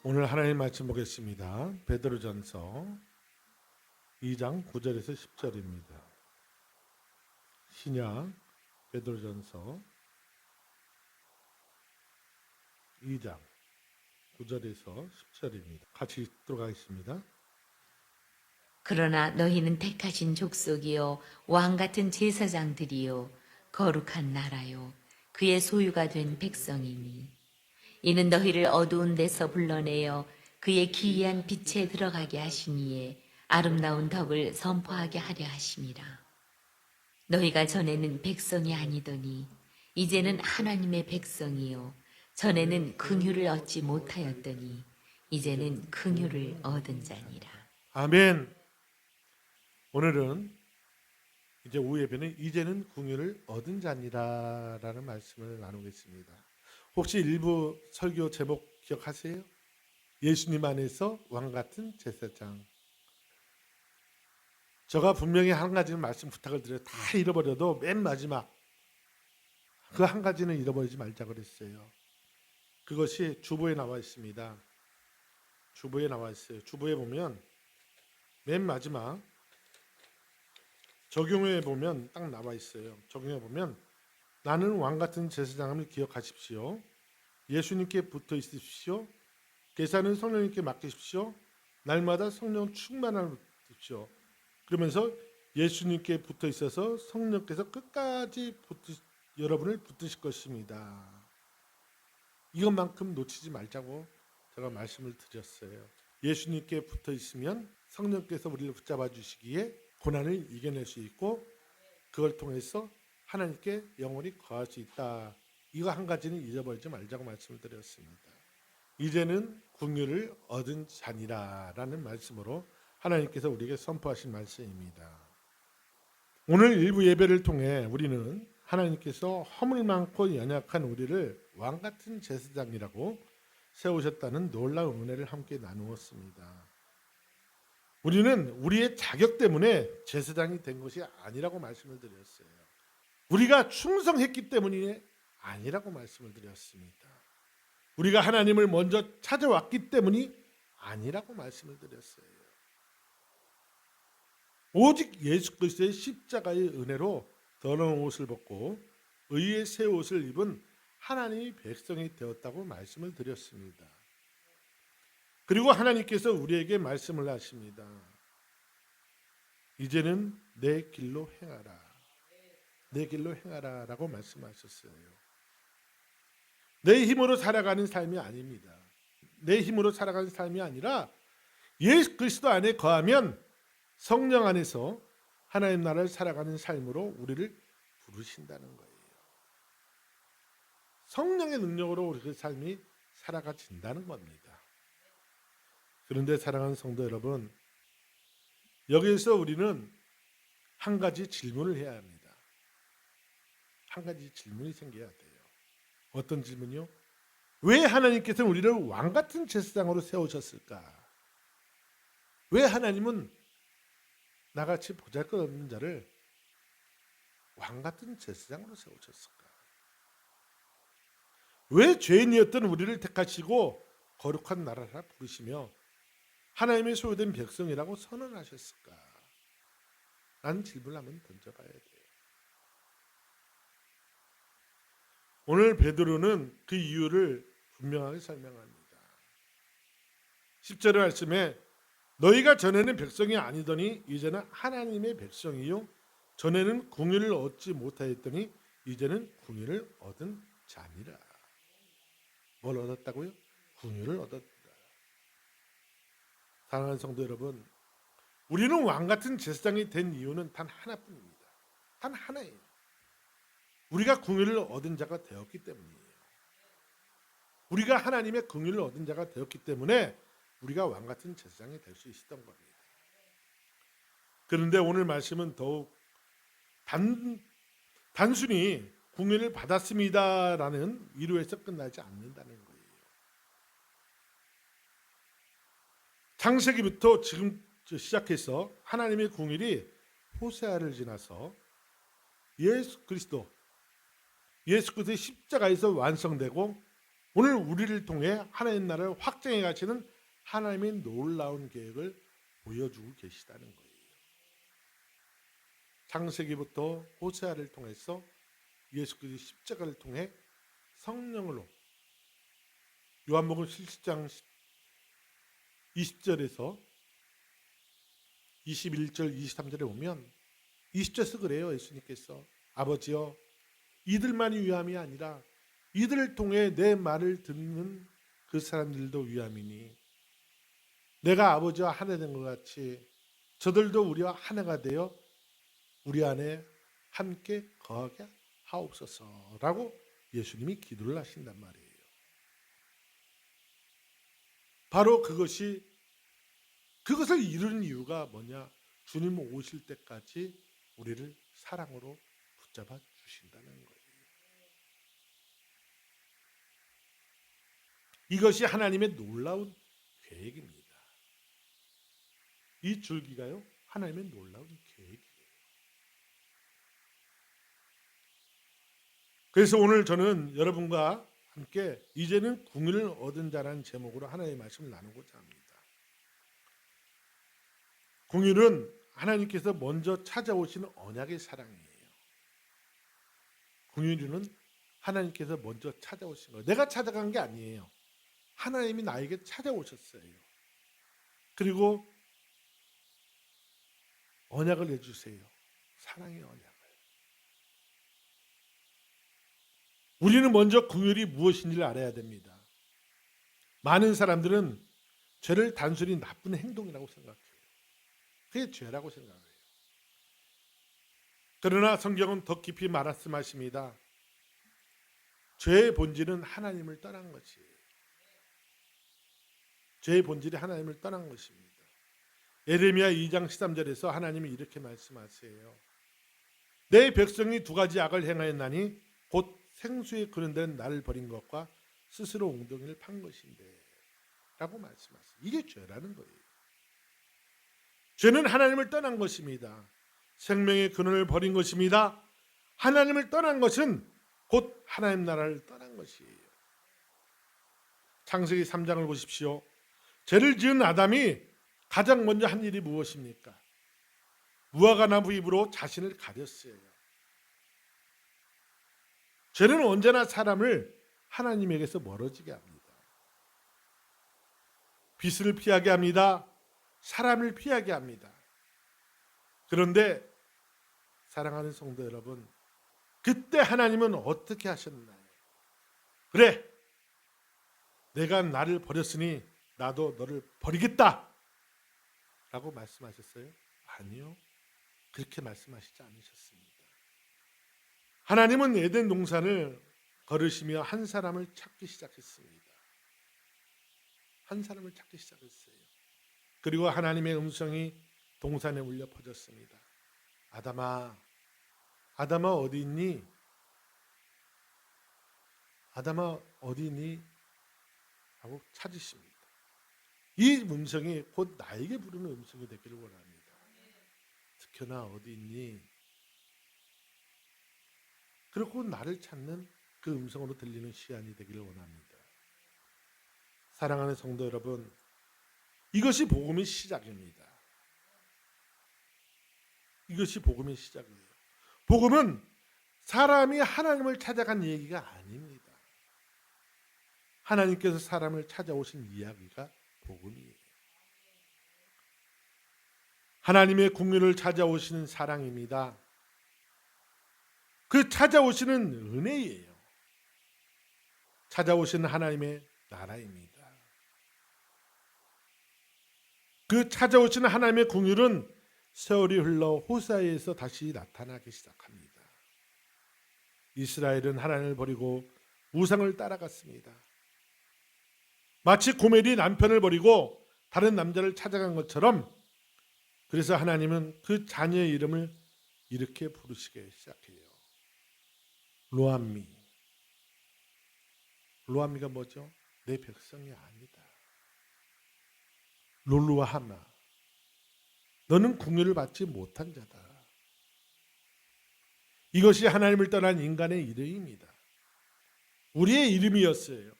오늘 하나님 말씀 보겠습니다. 베드로전서 2장 9절에서 10절입니다. 신약 베드로전서 2장 9절에서 10절입니다. 같이 읽도록 하겠습니다. 그러나 너희는 택하신 족속이요 왕 같은 제사장들이요 거룩한 나라요 그의 소유가 된 백성이니 이는 너희를 어두운 데서 불러내어 그의 기이한 빛에 들어가게 하시니에 아름다운 덕을 선포하게 하려 하심이라. 너희가 전에는 백성이 아니더니 이제는 하나님의 백성이요 전에는 긍휼을 얻지 못하였더니 이제는 긍휼을 얻은 자니라. 아멘. 오늘은 이제 오후 예배는 이제는 긍휼을 얻은 자니라라는 말씀을 나누겠습니다. 혹시 일부 설교 제목 기억하세요? 예수님 안에서 왕 같은 제사장. 제가 분명히 한 가지는 말씀 부탁을 드려요. 다 잃어버려도 맨 마지막 그 한 가지는 잃어버리지 말자 그랬어요. 그것이 주보에 나와 있습니다. 주보에 나와 있어요. 주보에 보면 맨 마지막 적용에 보면 딱 나와 있어요. 적용에 보면 나는 왕 같은 제사장임을 기억하십시오. 예수님께 붙어 있으십시오. 계산은 성령님께 맡기십시오. 날마다 성령 충만함을 받으십시오. 그러면서 예수님께 붙어 있어서 성령께서 끝까지 여러분을 붙드실 것입니다. 이것만큼 놓치지 말자고 제가 말씀을 드렸어요. 예수님께 붙어 있으면 성령께서 우리를 붙잡아 주시기에 고난을 이겨낼 수 있고 그걸 통해서 하나님께 영원히 거할 수 있다. 이거 한 가지는 잊어버리지 말자고 말씀을 드렸습니다. 이제는 긍휼을 얻은 자니라라는 말씀으로 하나님께서 우리에게 선포하신 말씀입니다. 오늘 일부 예배를 통해 우리는 하나님께서 허물 많고 연약한 우리를 왕같은 제사장이라고 세우셨다는 놀라운 은혜를 함께 나누었습니다. 우리는 우리의 자격 때문에 제사장이 된 것이 아니라고 말씀을 드렸어요. 우리가 충성했기 때문이 아니라고 말씀을 드렸습니다. 우리가 하나님을 먼저 찾아왔기 때문이 아니라고 말씀을 드렸어요. 오직 예수 그리스도의 십자가의 은혜로 더러운 옷을 벗고 의의 새 옷을 입은 하나님의 백성이 되었다고 말씀을 드렸습니다. 그리고 하나님께서 우리에게 말씀을 하십니다. 이제는 내 길로 행하라. 내 길로 행하라 라고 말씀하셨어요. 내 힘으로 살아가는 삶이 아닙니다. 내 힘으로 살아가는 삶이 아니라 예수 그리스도 안에 거하면 성령 안에서 하나님 나라를 살아가는 삶으로 우리를 부르신다는 거예요. 성령의 능력으로 우리 그 삶이 살아가진다는 겁니다. 그런데 사랑하는 성도 여러분, 여기에서 우리는 한 가지 질문을 해야 합니다. 한 가지 질문이 생겨야 돼요. 어떤 질문이요? 왜 하나님께서 우리를 왕같은 제사장으로 세우셨을까? 왜 하나님은 나같이 보잘것없는 자를 왕같은 제사장으로 세우셨을까? 왜 죄인이었던 우리를 택하시고 거룩한 나라라 부르시며 하나님의 소유된 백성이라고 선언하셨을까? 라는 질문을 한번 던져봐야 돼요. 오늘 베드로는 그 이유를 분명하게 설명합니다. 10절의 말씀에 너희가 전에는 백성이 아니더니 이제는 하나님의 백성이요 전에는 긍휼을 얻지 못하였더니 이제는 긍휼을 얻은 자니라. 뭘 얻었다고요? 긍휼을 얻었다. 사랑하는 성도 여러분, 우리는 왕같은 제사장이 된 이유는 단 하나뿐입니다. 단 하나예요. 우리가 긍휼을 얻은 자가 되었기 때문이에요. 우리가 하나님의 긍휼을 얻은 자가 되었기 때문에 우리가 왕같은 제사장이 될 수 있었던 겁니다. 그런데 오늘 말씀은 더욱 단순히 긍휼을 받았습니다라는 이루에서 끝나지 않는다는 거예요. 창세기부터 지금 시작해서 하나님의 긍휼이 호세아를 지나서 예수 그리스도의 십자가에서 완성되고 오늘 우리를 통해 하나님 나라를 확장해 가시는 하나님의 놀라운 계획을 보여주고 계시다는 거예요. 창세기부터 호세아를 통해서 예수 그리스도의 십자가를 통해 성령으로 요한복음 17장 20절에서 21절 23절에 보면 20절에서 그래요. 예수님께서 아버지여 이들만이 위함이 아니라 이들을 통해 내 말을 듣는 그 사람들도 위함이니 내가 아버지와 하나 된 것 같이 저들도 우리와 하나가 되어 우리 안에 함께 거하게 하옵소서라고 예수님이 기도를 하신단 말이에요. 바로 그것을 이루는 이유가 뭐냐? 주님 오실 때까지 우리를 사랑으로 붙잡아 주신다는 거예요. 이것이 하나님의 놀라운 계획입니다. 이 줄기가요, 하나님의 놀라운 계획이에요. 그래서 오늘 저는 여러분과 함께 이제는 궁유를 얻은 자라는 제목으로 하나님의 말씀을 나누고자 합니다. 궁유는 하나님께서 먼저 찾아오시는 언약의 사랑이에요. 궁유는 하나님께서 먼저 찾아오신 거예요. 내가 찾아간 게 아니에요. 하나님이 나에게 찾아오셨어요. 그리고 언약을 내주세요. 사랑의 언약을. 우리는 먼저 궁율이 무엇인지를 알아야 됩니다. 많은 사람들은 죄를 단순히 나쁜 행동이라고 생각해요. 그게 죄라고 생각해요. 그러나 성경은 더 깊이 말씀하십니다. 죄의 본질은 하나님을 떠난 것이에요. 죄의 본질이 하나님을 떠난 것입니다. 예레미야 2장 13절에서 하나님이 이렇게 말씀하세요. 내 백성이 두 가지 악을 행하였나니 곧 생수에 그런 데는 나를 버린 것과 스스로 웅덩이를 판 것인데 라고 말씀하세요. 이게 죄라는 거예요. 죄는 하나님을 떠난 것입니다. 생명의 근원을 버린 것입니다. 하나님을 떠난 것은 곧 하나님 나라를 떠난 것이에요. 창세기 3장을 보십시오. 죄를 지은 아담이 가장 먼저 한 일이 무엇입니까? 무화과나무 잎으로 자신을 가렸어요. 죄는 언제나 사람을 하나님에게서 멀어지게 합니다. 빛을 피하게 합니다. 사람을 피하게 합니다. 그런데 사랑하는 성도 여러분, 그때 하나님은 어떻게 하셨나요? 그래, 내가 나를 버렸으니 나도 너를 버리겠다 라고 말씀하셨어요? 아니요, 그렇게 말씀하시지 않으셨습니다. 하나님은 에덴 동산을 걸으시며 한 사람을 찾기 시작했습니다. 한 사람을 찾기 시작했어요. 그리고 하나님의 음성이 동산에 울려 퍼졌습니다. 아담아, 아담아 어디 있니? 아담아 어디 있니? 하고 찾으십니다. 이 음성이 곧 나에게 부르는 음성이 되기를 원합니다. 특히나 어디 있니? 그리고 나를 찾는 그 음성으로 들리는 시간이 되기를 원합니다. 사랑하는 성도 여러분, 이것이 복음의 시작입니다. 이것이 복음의 시작이에요. 복음은 사람이 하나님을 찾아간 얘기가 아닙니다. 하나님께서 사람을 찾아오신 이야기가 복음이에요. 하나님의 궁유를 찾아오시는 사랑입니다. 그 찾아오시는 은혜예요. 찾아오시는 하나님의 나라입니다. 그 찾아오시는 하나님의 궁유는 세월이 흘러 호사에서 다시 나타나기 시작합니다. 이스라엘은 하나님을 버리고 우상을 따라갔습니다. 마치 고멜이 남편을 버리고 다른 남자를 찾아간 것처럼, 그래서 하나님은 그 자녀의 이름을 이렇게 부르시기 시작해요. 로암미. 로암미가 뭐죠? 내 백성이 아니다. 롤루아하마. 너는 궁유를 받지 못한 자다. 이것이 하나님을 떠난 인간의 이름입니다. 우리의 이름이었어요.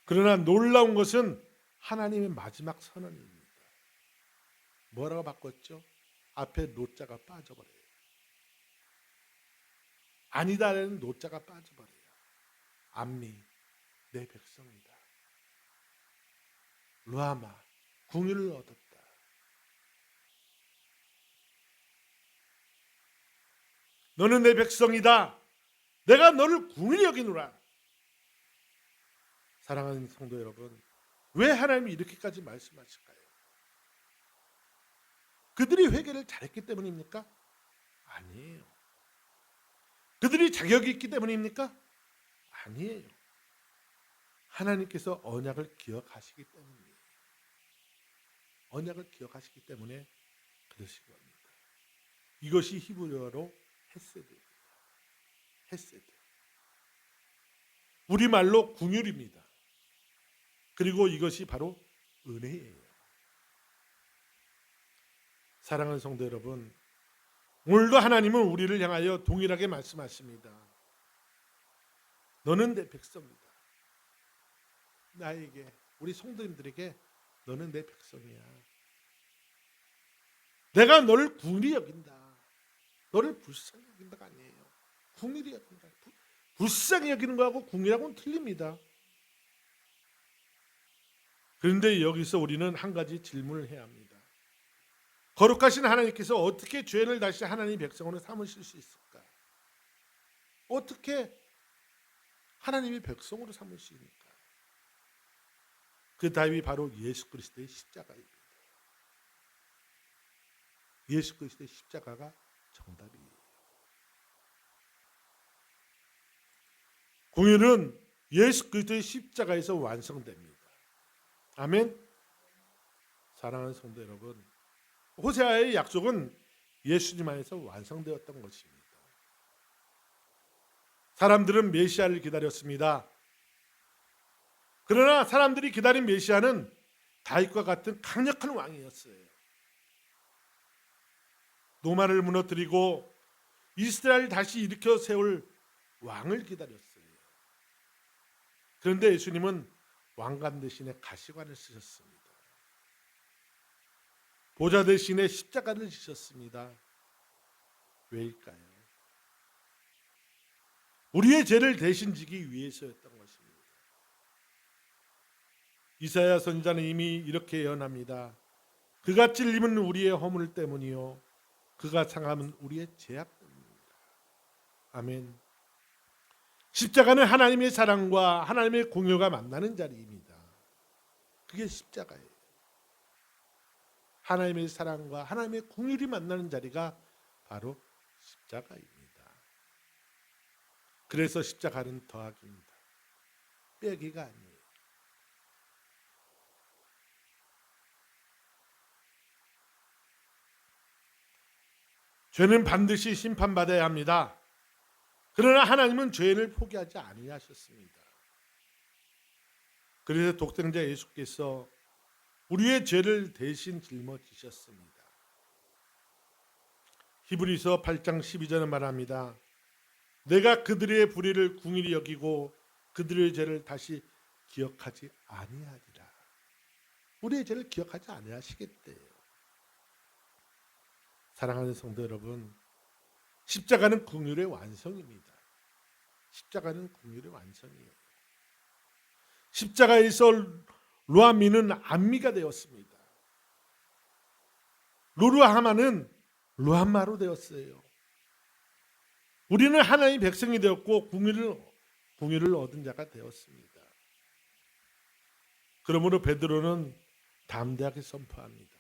그러나 놀라운 것은 하나님의 마지막 선언입니다. 뭐라고 바꿨죠? 앞에 노자가 빠져버려요. 아니다라는 노자가 빠져버려요. 암미, 내 백성이다. 루아마, 궁유를 얻었다. 너는 내 백성이다. 내가 너를 궁일히 여기노라. 사랑하는 성도 여러분, 왜 하나님이 이렇게까지 말씀하실까요? 그들이 회개를 잘했기 때문입니까? 아니에요. 그들이 자격이 있기 때문입니까? 아니에요. 하나님께서 언약을 기억하시기 때문이에요. 언약을 기억하시기 때문에 그러신 겁니다. 이것이 히브리어로 헤세드입니다. 헤세드. 우리말로 궁율입니다. 그리고 이것이 바로 은혜예요. 사랑하는 성도 여러분, 오늘도 하나님은 우리를 향하여 동일하게 말씀하십니다. 너는 내 백성이다. 나에게, 우리 성도님들에게 너는 내 백성이야. 내가 너를 궁일히 여긴다. 너를 불쌍히 여긴다가 아니에요. 궁일히 여긴다. 불쌍히 여기는 거하고 궁일하고는 틀립니다. 그런데 여기서 우리는 한 가지 질문을 해야 합니다. 거룩하신 하나님께서 어떻게 죄인을 다시 하나님의 백성으로 삼으실 수 있을까? 어떻게 하나님의 백성으로 삼으십니까? 그 답이 바로 예수 그리스도의 십자가입니다. 예수 그리스도의 십자가가 정답이에요. 공의는 예수 그리스도의 십자가에서 완성됩니다. 아멘. 사랑하는 성도 여러분, 호세아의 약속은 예수님 안에서 완성되었던 것입니다. 사람들은 메시아를 기다렸습니다. 그러나 사람들이 기다린 메시아는 다윗과 같은 강력한 왕이었어요. 노마를 무너뜨리고 이스라엘을 다시 일으켜 세울 왕을 기다렸어요. 그런데 예수님은 왕관 대신에 가시관을 쓰셨습니다. 보좌 대신에 십자가를 지셨습니다. 왜일까요? 우리의 죄를 대신 지기 위해서였던 것입니다. 이사야 선지자는 이미 이렇게 예언합니다. 그가 찔림은 우리의 허물 때문이요 그가 상함은 우리의 죄악 때문입니다. 아멘. 십자가는 하나님의 사랑과 하나님의 공효가 만나는 자리입니다. 그게 십자가예요. 하나님의 사랑과 하나님의 공율이 만나는 자리가 바로 십자가입니다. 그래서 십자가는 더하기입니다. 빼기가 아니에요. 죄는 반드시 심판받아야 합니다. 그러나 하나님은 죄인을 포기하지 아니하셨습니다. 그래서 독생자 예수께서 우리의 죄를 대신 짊어지셨습니다. 히브리서 8장 12절에 말합니다. 내가 그들의 불의를 궁일히 여기고 그들의 죄를 다시 기억하지 아니하리라. 우리의 죄를 기억하지 아니하시겠대요. 사랑하는 성도 여러분, 십자가는 긍휼의 완성입니다. 십자가는 긍휼의 완성이에요. 십자가에서 루아미는 암미가 되었습니다. 루루하마는 루함마로 되었어요. 우리는 하나님의 백성이 되었고 궁유를 얻은 자가 되었습니다. 그러므로 베드로는 담대하게 선포합니다.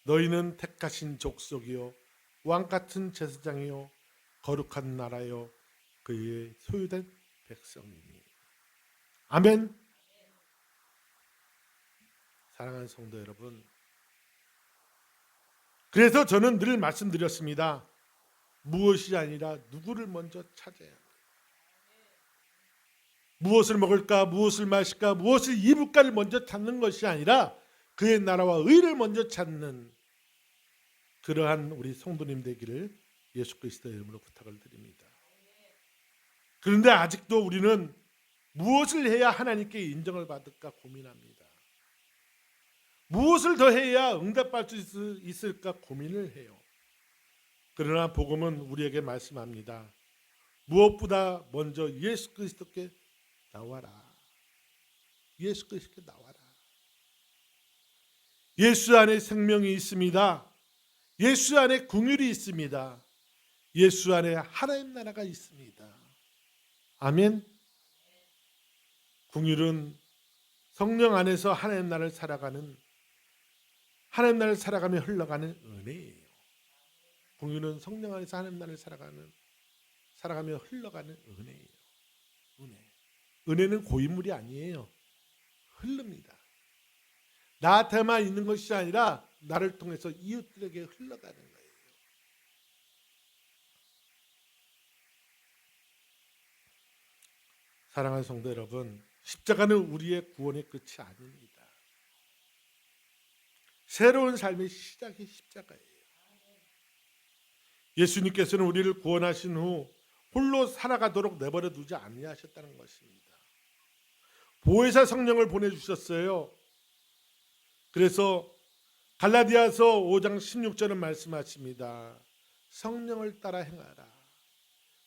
너희는 택하신 족속이요 왕같은 제사장이요 거룩한 나라요 그의 소유된 백성이니. 아멘. 사랑하는 성도 여러분, 그래서 저는 늘 말씀드렸습니다. 무엇이 아니라 누구를 먼저 찾아야 합니다. 무엇을 먹을까, 무엇을 마실까, 무엇을 입을까를 먼저 찾는 것이 아니라 그의 나라와 의를 먼저 찾는 그러한 우리 성도님 되기를 예수 그리스도의 이름으로 부탁을 드립니다. 그런데 아직도 우리는 무엇을 해야 하나님께 인정을 받을까 고민합니다. 무엇을 더 해야 응답받을 수 있을까 고민을 해요. 그러나 복음은 우리에게 말씀합니다. 무엇보다 먼저 예수 그리스도께 나와라. 예수 그리스도께 나와라. 예수 안에 생명이 있습니다. 예수 안에 긍휼이 있습니다. 예수 안에 하나님 나라가 있습니다. 아멘. 긍휼은 성령 안에서 하나님 나라를 살아가는, 하나님 나라를 살아가며 흘러가는 은혜예요. 긍휼은 성령 안에서 하나님 나라를 살아가며 흘러가는 은혜예요. 은혜는 고인물이 아니에요. 흐릅니다. 나한테만 있는 것이 아니라 나를 통해서 이웃들에게 흘러가는 거예요. 사랑하는 성도 여러분, 십자가는 우리의 구원의 끝이 아닙니다. 새로운 삶의 시작이 십자가예요. 예수님께서는 우리를 구원하신 후 홀로 살아가도록 내버려 두지 아니하셨다는 것입니다. 보혜사 성령을 보내주셨어요. 그래서 갈라디아서 5장 16절은 말씀하십니다. 성령을 따라 행하라.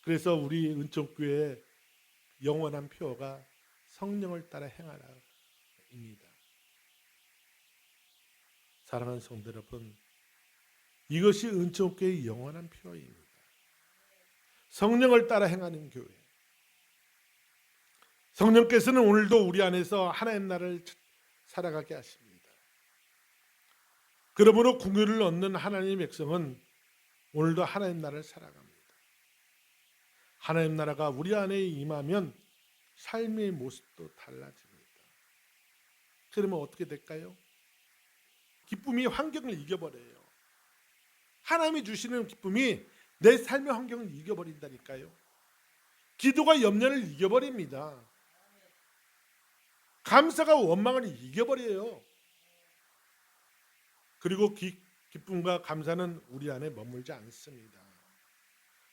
그래서 우리 은총교회의 영원한 표어가 성령을 따라 행하라입니다. 사랑하는 성도 여러분, 이것이 은총교회의 영원한 표어입니다. 성령을 따라 행하는 교회. 성령께서는 오늘도 우리 안에서 하나님 나라를 살아가게 하십니다. 그러므로 긍휼을 얻는 하나님의 백성은 오늘도 하나님 나라를 살아갑니다. 하나님 나라가 우리 안에 임하면 삶의 모습도 달라집니다. 그러면 어떻게 될까요? 기쁨이 환경을 이겨버려요. 하나님이 주시는 기쁨이 내 삶의 환경을 이겨버린다니까요. 기도가 염려를 이겨버립니다. 감사가 원망을 이겨버려요. 그리고 기쁨과 감사는 우리 안에 머물지 않습니다.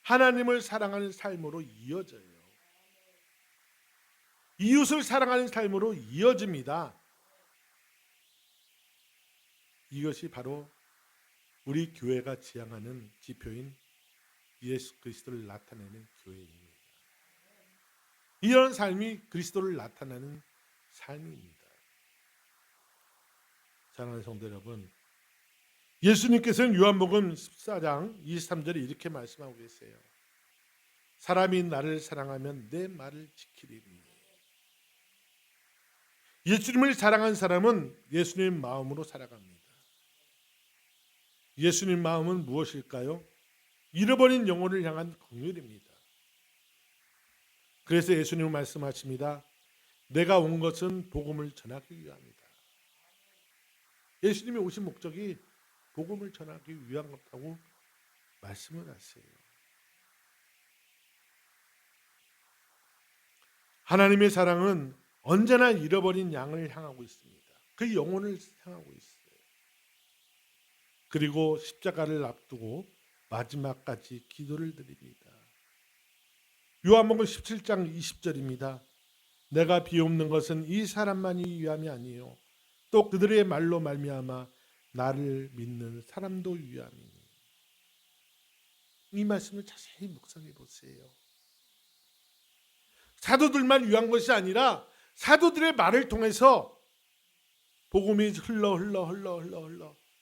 하나님을 사랑하는 삶으로 이어져요. 이웃을 사랑하는 삶으로 이어집니다. 이것이 바로 우리 교회가 지향하는 지표인 예수 그리스도를 나타내는 교회입니다. 이런 삶이 그리스도를 나타내는 삶입니다. 사랑하는 성도 여러분, 예수님께서는 요한복음 14장 23절에 이렇게 말씀하고 계세요. 사람이 나를 사랑하면 내 말을 지키리니. 예수님을 사랑한 사람은 예수님 마음으로 살아갑니다. 예수님 마음은 무엇일까요? 잃어버린 영혼을 향한 긍휼입니다. 그래서 예수님은 말씀하십니다. 내가 온 것은 복음을 전하기 위함이다. 예수님이 오신 목적이 복음을 전하기 위한 것이라고 말씀을 하세요. 하나님의 사랑은 언제나 잃어버린 양을 향하고 있습니다. 그 영혼을 향하고 있어요. 그리고 십자가를 앞두고 마지막까지 기도를 드립니다. 요한복음 17장 20절입니다. 내가 비옵는 것은 이 사람만이 위함이 아니요 또 그들의 말로 말미암아 나를 믿는 사람도 위함이니. 이 말씀을 자세히 묵상해 보세요. 사도들만 위한 것이 아니라 사도들의 말을 통해서 복음이 흘러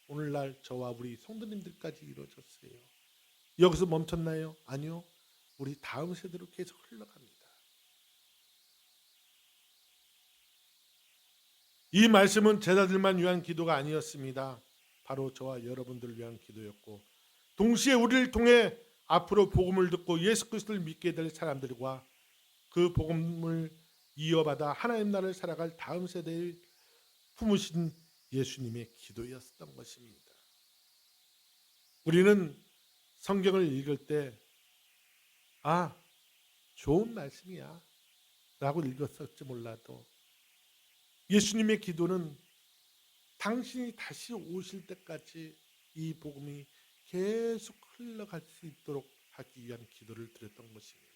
오늘날 저와 우리 성도님들까지 이루어졌어요. 여기서 멈췄나요? 아니요. 우리 다음 세대로 계속 흘러갑니다. 이 말씀은 제자들만 위한 기도가 아니었습니다. 바로 저와 여러분들을 위한 기도였고 동시에 우리를 통해 앞으로 복음을 듣고 예수 그리스도를 믿게 될 사람들과 그 복음을 이어받아 하나님 나라를 살아갈 다음 세대에 품으신 예수님의 기도였던 것입니다. 우리는 성경을 읽을 때 좋은 말씀이야 라고 읽었을지 몰라도 예수님의 기도는 당신이 다시 오실 때까지 이 복음이 계속 흘러갈 수 있도록 하기 위한 기도를 드렸던 것입니다.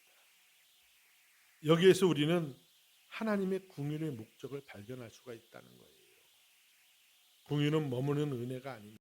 여기에서 우리는 하나님의 궁유의 목적을 발견할 수가 있다는 거예요. 궁유는 머무는 은혜가 아닙니다.